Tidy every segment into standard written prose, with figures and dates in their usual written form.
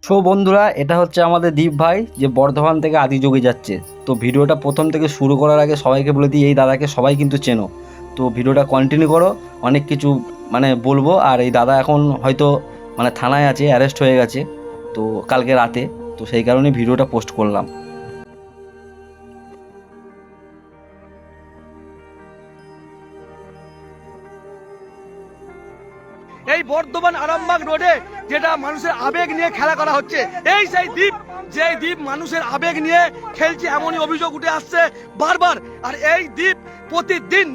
So বন্ধুরা, এটা হচ্ছে আমাদের দীপ ভাই যে বর্ধমান থেকে আদিযোগী যাচ্ছে। তো ভিডিওটা প্রথম থেকে শুরু করার আগে সবাইকে বলে দিই, এই দাদাকে সবাই কিন্তু চেনো। তো ভিডিওটা কন্টিনিউ করো, অনেক কিছু বলবো। আর এই দাদা এখন হয়তো থানায় আছে, অ্যারেস্ট হয়ে গেছে তো কালকে রাতে। তো সেই কারণে ভিডিওটা পোস্ট করলাম। এই বর্ধমান আরামবাগ রোডে যেটা মানুষের আবেগ নিয়ে খেলা করা হচ্ছে, এই সেই দ্বীপ, যে দ্বীপ মানুষের আবেগ নিয়ে খেলছে, এমনই অভিযোগ উঠে আসছে বারবার। আর এই দ্বীপ প্রতিদিন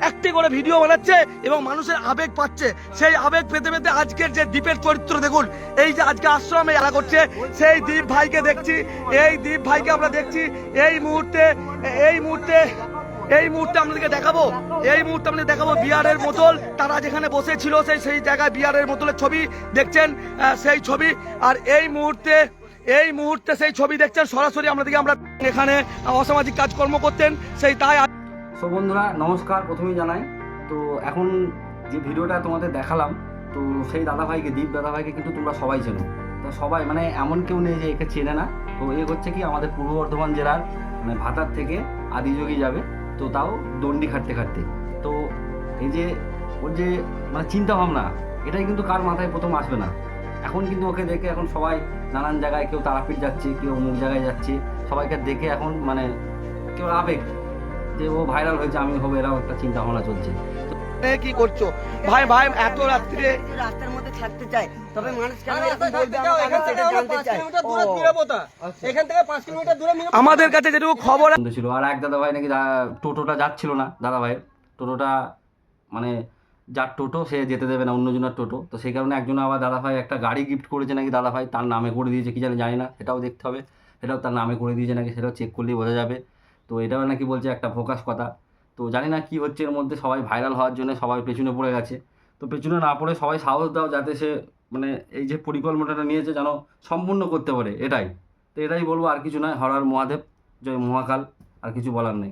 একটি করে ভিডিও বানাচ্ছে এবং মানুষের আবেগ পাচ্ছে। সেই আবেগ পেতে পেতে আজকের যে দ্বীপের চরিত্র দেখুন, এই যে আজকে আশ্রমে এলা করছে, সেই দ্বীপ ভাইকে দেখছি, এই দ্বীপ ভাইকে আমরা দেখছি এই মুহূর্তে। এই মুহূর্তে আপনাদেরকে দেখাবো, বিয়ারের বোতল, তারা যেখানে বসেছিল সেই জায়গায় বিয়ারের বোতলের ছবি দেখছেন, সেই ছবি। আর এই মুহূর্তে সেই ছবি দেখছেন সরাসরি আপনাদেরকে। আমরা এখানে অসামাজিক কাজকর্ম করতেন, সেই তাই। সো বন্ধুরা নমস্কার, প্রথমেই জানাই। তো এখন যে ভিডিওটা তোমাদের দেখালাম, তো সেই দাদাভাইকে, দীপ দাদাভাইকে কিন্তু তোমরা সবাই চেনো। তো সবাই এমন কেউ নেই যে একে চেনে না। তো এ হচ্ছে কি আমাদের পূর্ব বর্ধমান জেলার ভাতার থেকে আদিযোগী যাবে, তো তাও দণ্ডি খাটতে খাটতে। তো এই যে ওর যে চিন্তা ভাবনা, এটাই কিন্তু কার মাথায় প্রথম আসবে না। এখন কিন্তু ওকে দেখে এখন সবাই নানান জায়গায়, কেউ তারাপীঠ যাচ্ছে, কেউ অমুক জায়গায় যাচ্ছে, সবাইকে দেখে এখন কেউ আবেগ যে ও ভাইরাল হয়েছে, আমি হবো, এরাও একটা চিন্তা ভাবনা চলছে। কি করছো ভাই? ভাই এত রাত্রে রাস্তার মধ্যে থাকতে চাই, তবে মানুষ কেন এরকম বলবে আমি সেটা জানতে চাই। এখান থেকে 5 কিলোমিটার দূরে আমাদের কাছে যেটুকু খবর ছিল। আর এক দাদা ভাই নাকি টোটোটা যাচ্ছিল না, দাদা ভাই টোটোটা যার টোটো সে যেতে দেবে না অন্যজনের টোটো। তো সেই কারণে একজন আবার দাদা ভাই একটা গাড়ি গিফট করেছে নাকি, দাদা ভাই তার নামে করে দিয়েছে, কি জানি না, সেটাও দেখতে হবে। সেটাও তার নামে করে দিয়েছে নাকি, সেটাও চেক করলেই বোঝা যাবে। তো এটাও নাকি বলছে একটা ফোকাস কথা। তো জানি না কি হচ্ছে এর মধ্যে, সবাই ভাইরাল হওয়ার জন্য সবাই পেছনে পড়ে গেছে। তো পেছনে না পড়ে সবাই সাহস দাও, যাতে সে এই যে পরিকল্পনাটা নিয়েছে যেন সম্পূর্ণ করতে পারে, এটাই। তো এটাই বলবো, আর কিছু নয়। হর হর মহাদেব, জয় মহাকাল, আর কিছু বলার নেই।